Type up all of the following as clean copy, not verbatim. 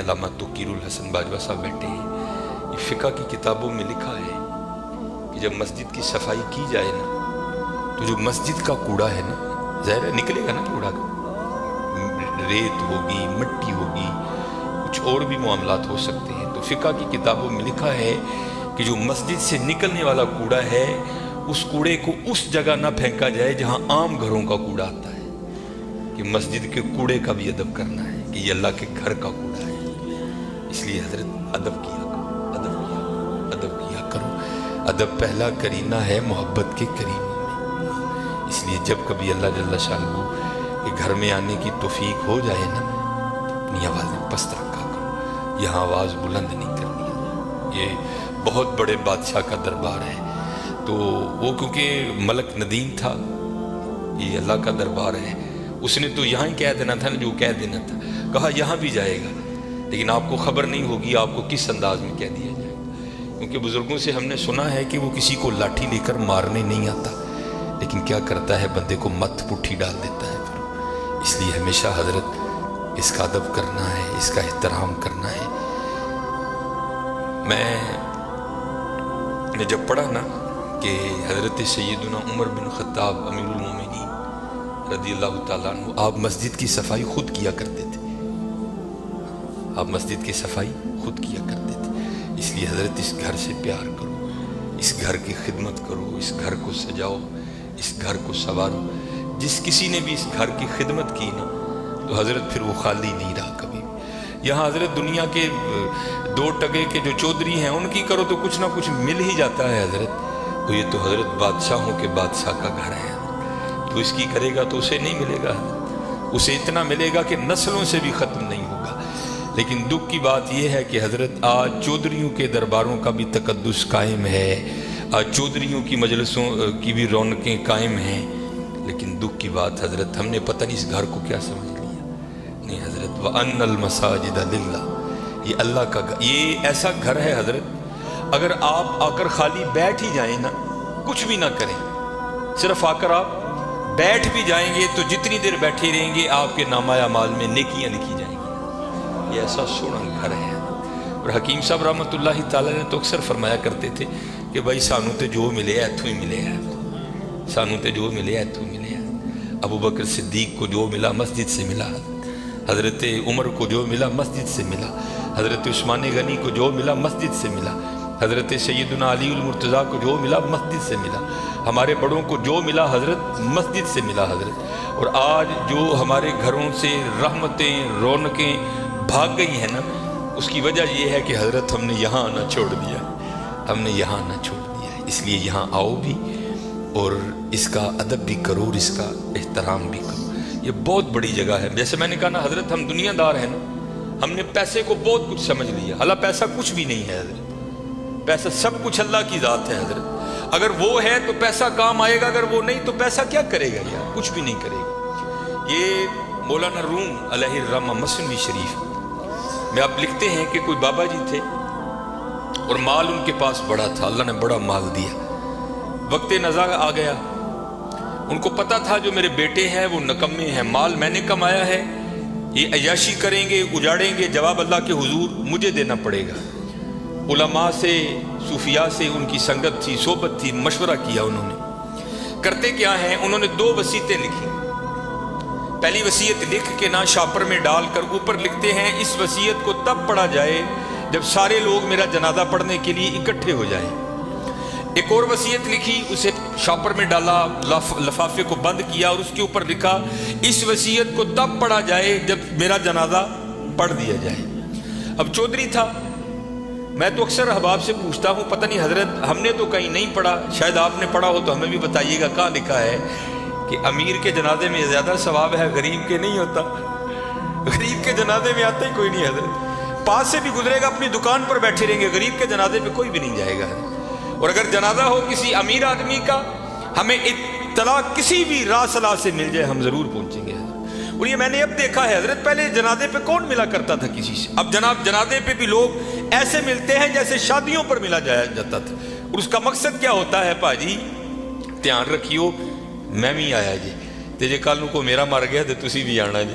علامہ توقیر الحسن باجوہ صاحب بیٹھے ہیں، یہ فقہ کی کتابوں میں لکھا ہے کہ جب مسجد کی صفائی کی جائے نا تو جو مسجد کا کوڑا ہے نا، ظاہر ہے نکلے گا نا کوڑا کا، ریت ہوگی، مٹی ہوگی، کچھ اور بھی معاملات ہو سکتے ہیں، تو فقہ کی کتابوں میں لکھا ہے کہ جو مسجد سے نکلنے والا کوڑا ہے اس کوڑے کو اس جگہ نہ پھینکا جائے جہاں عام گھروں کا کوڑا آتا ہے، کہ مسجد کے کوڑے کا بھی ادب کرنا ہے کہ یہ اللہ کے گھر کا کوڑا ہے۔ اس لیے حضرت ادب کیا کرو، ادب کیا کرو۔ ادب پہلا کرینہ ہے محبت کے کریموں میں، اس لیے جب کبھی اللہ جل شانہ کے گھر میں آنے کی توفیق ہو جائے نا، اپنی آوازیں پست رکھا کرو، یہاں آواز بلند نہیں کرنی۔ یہ بہت بڑے بادشاہ کا دربار ہے، تو وہ کیونکہ ملک ندیم تھا، یہ اللہ کا دربار ہے، اس نے تو یہاں ہی کہہ دینا تھا نا جو کہہ دینا تھا، کہا یہاں بھی جائے گا، لیکن آپ کو خبر نہیں ہوگی آپ کو کس انداز میں کہہ دیا جائے گا، کیونکہ بزرگوں سے ہم نے سنا ہے کہ وہ کسی کو لاٹھی لے کر مارنے نہیں آتا، لیکن کیا کرتا ہے بندے کو مت پٹھی ڈال دیتا ہے پھر۔ اس لیے ہمیشہ حضرت اس کا ادب کرنا ہے، اس کا احترام کرنا ہے۔ میں نے جب پڑھا نا کہ حضرت سیدنا عمر بن خطاب امیر المومنین رضی اللہ تعالیٰ عنہ آپ مسجد کی صفائی خود کیا کرتے تھے، آپ مسجد کی صفائی خود کیا کرتے تھے، اس لیے حضرت اس گھر سے پیار کرو، اس گھر کی خدمت کرو، اس گھر کو سجاؤ، اس گھر کو سنوارو۔ جس کسی نے بھی اس گھر کی خدمت کی نا تو حضرت پھر وہ خالی نہیں رہا کبھی بھی۔ یہاں حضرت دنیا کے دو ٹگے کے جو چودھری ہیں ان کی کرو تو کچھ نہ کچھ مل ہی جاتا ہے حضرت، تو یہ تو حضرت بادشاہوں کے بادشاہ کا گھر ہے، تو اس کی کرے گا تو اسے نہیں ملے گا، اسے اتنا ملے گا کہ نسلوں سے بھی ختم نہیں ہوگا۔ لیکن دکھ کی بات یہ ہے کہ حضرت آج چودھریوں کے درباروں کا بھی تقدس قائم ہے، آج چودھریوں کی مجلسوں کی بھی رونقیں قائم ہیں، لیکن دکھ کی بات حضرت ہم نے پتہ نہیں اس گھر کو کیا سمجھ لیا۔ نہیں حضرت وَأَنَّ الْمَسَاجِدَ لِلَّهِ، یہ اللہ کا گھر، یہ ایسا گھر ہے حضرت اگر آپ آ کر خالی بیٹھ ہی جائیں نا، کچھ بھی نہ کریں، صرف آ کر آپ بیٹھ بھی جائیں گے تو جتنی دیر بیٹھے رہیں گے آپ کے نامہ اعمال میں نیکیاں لکھی جائیں گی۔ یہ ایسا سونا گھر ہے۔ اور حکیم صاحب رحمۃ اللہ تعالیٰ نے تو اکثر فرمایا کرتے تھے کہ بھائی سانو تے جو ملے ایتھوں ہی ملے ہے، سانو تے جو ملے ایتھوں ہی ملے ہے۔ ابو بکر صدیق کو جو ملا مسجد سے ملا، حضرت عمر کو جو ملا مسجد سے ملا، حضرت عثمان غنی کو جو ملا مسجد سے ملا، حضرت سیدنا علی المرتضیٰ کو جو ملا مسجد سے ملا، ہمارے بڑوں کو جو ملا حضرت مسجد سے ملا حضرت۔ اور آج جو ہمارے گھروں سے رحمتیں رونقیں بھاگ گئی ہیں نا، اس کی وجہ یہ ہے کہ حضرت ہم نے یہاں آنا چھوڑ دیا، ہم نے یہاں آنا چھوڑ دیا ہے۔ اس لیے یہاں آؤ بھی اور اس کا ادب بھی کرو اور اس کا احترام بھی کرو، یہ بہت بڑی جگہ ہے۔ جیسے میں نے کہا نا حضرت ہم دنیا دار ہیں نا، ہم نے پیسے کو بہت کچھ سمجھ لیا، حالانکہ پیسہ کچھ بھی نہیں ہے حضرت، پیسہ سب کچھ اللہ کی ذات ہے حضرت، اگر وہ ہے تو پیسہ کام آئے گا، اگر وہ نہیں تو پیسہ کیا کرے گا یار، کچھ بھی نہیں کرے گا۔ یہ مولانا روم علیہ الرحمہ مثنوی شریف میں آپ لکھتے ہیں کہ کوئی بابا جی تھے اور مال ان کے پاس بڑا تھا، اللہ نے بڑا مال دیا، وقت نزا آ گیا، ان کو پتا تھا جو میرے بیٹے ہیں وہ نکمے ہیں، مال میں نے کمایا ہے، یہ عیاشی کریں گے اجاڑیں گے، جواب اللہ کے حضور مجھے دینا پڑے گا۔ علماء سے صوفیاء سے ان کی سنگت تھی، صحبت تھی، مشورہ کیا انہوں نے، کرتے کیا ہیں، انہوں نے 2 وصیتیں لکھی۔ پہلی وصیت لکھ کے نا شاپر میں ڈال کر اوپر لکھتے ہیں اس وصیت کو تب پڑھا جائے جب سارے لوگ میرا جنازہ پڑھنے کے لیے اکٹھے ہو جائیں۔ ایک اور وصیت لکھی، اسے شاپر میں ڈالا، لفافے کو بند کیا اور اس کے اوپر لکھا اس وصیت کو تب پڑھا جائے جب میرا جنازہ پڑھ دیا جائے۔ اب چودھری تھا، میں تو اکثر احباب سے پوچھتا ہوں پتہ نہیں حضرت ہم نے تو کہیں نہیں پڑھا، شاید آپ نے پڑھا ہو تو ہمیں بھی بتائیے گا، کہاں لکھا ہے کہ امیر کے جنازے میں زیادہ ثواب ہے غریب کے نہیں ہوتا؟ غریب کے جنازے میں آتا ہی کوئی نہیں حضرت، پاس سے بھی گزرے گا اپنی دکان پر بیٹھے رہیں گے، غریب کے جنازے پہ کوئی بھی نہیں جائے گا۔ اور اگر جنازہ ہو کسی امیر آدمی کا، ہمیں اطلاع کسی بھی راہ صلاح سے مل جائے ہم ضرور پہنچیں گے۔ اور یہ میں نے اب دیکھا ہے حضرت، پہلے جنازے پہ کون ملا کرتا تھا کسی سے، اب جناب جنازے پہ بھی لوگ ایسے ملتے ہیں جیسے شادیوں پر ملا جایا جاتا تھا۔ اور اس کا مقصد کیا ہوتا ہے، پاجی دھیان رکھیو میں بھی آیا جی تے جے کل کو میرا مر گیا تو تسی بھی آنا جی۔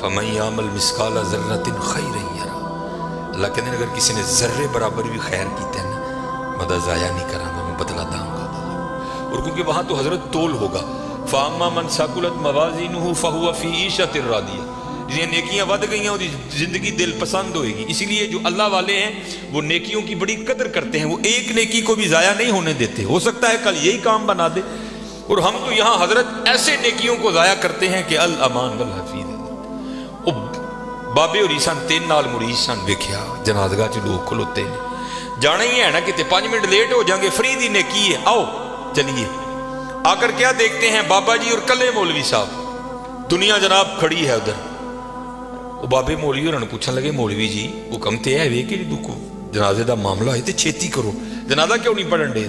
فمن یعمل مثقال ذرۃ خیرا یرا، اللہ کہتے ہیں اگر کسی نے ذرے برابر بھی خیر کیتا ہے نا، مدد ضائع نہیں کراں گا، میں بدلہ داں گا۔ اور کیونکہ وہاں تو حضرت تول ہوگا، فاما من ثقلت موازینہ فہو فی عیشۃ راضیہ، جنہیں نیکیاں ود گئیں ہیں زندگی دل پسند ہوئے گی۔ اسی لیے جو اللہ والے ہیں وہ نیکیوں کی بڑی قدر کرتے ہیں، وہ ایک نیکی کو بھی ضائع نہیں ہونے دیتے، ہو سکتا ہے کل یہی کام بنا دے۔ اور ہم تو یہاں حضرت ایسے نیکیوں کو ضائع کرتے ہیں کہ الامان والحفیظ۔ بابے اور عیسان 3 نال مرید سن، ویکھیا جنازگاہ چ لوگ کھلوتے ہیں، جانا ہی ہے نا کہ 5 منٹ لیٹ ہو جائیں گے، فری دی نیکی ہے، آؤ چلیے۔ آ کر کیا دیکھتے ہیں، بابا جی اور کلے مولوی صاحب، دنیا جناب کھڑی ہے ادھر۔ وہ بابے مولوی اور پوچھنے لگے، مولوی جی حکم تے ہے وے کہ دکھو جنازے دا معاملہ ہے تے چھیتی کرو، جنازہ کیوں نہیں پڑھن دے؟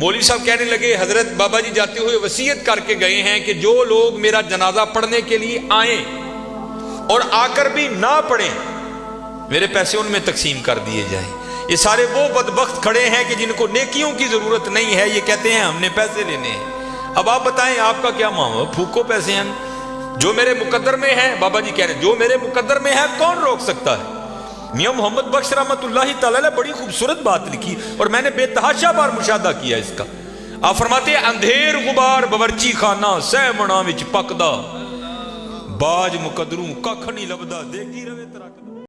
مولوی صاحب کہنے لگے، حضرت بابا جی جاتے ہوئے وصیت کر کے گئے ہیں کہ جو لوگ میرا جنازہ پڑھنے کے لیے آئیں اور آ کر بھی نہ پڑھیں، میرے پیسے ان میں تقسیم کر دیے جائیں۔ یہ سارے وہ بدبخت کھڑے ہیں کہ جن کو نیکیوں کی ضرورت نہیں ہے، یہ کہتے ہیں ہم نے پیسے لینے ہیں۔ اب آپ بتائیں آپ کا کیا معاملہ؟ پھوکو پیسے ہیں، جو میرے مقدر میں ہے، بابا جی کہہ رہے ہیں جو میرے مقدر میں ہے کون روک سکتا ہے؟ میاں محمد بخش رحمۃ اللہ تعالی نے بڑی خوبصورت بات لکھی اور میں نے بے تحاشا بار مشاہدہ کیا اس کا۔ آپ فرماتے ہیں اندھیر غبار باورچی خانہ سہ منا وچ پکدا، باج مقدروں ککھ نہیں لبدا، دیکھی روے ترک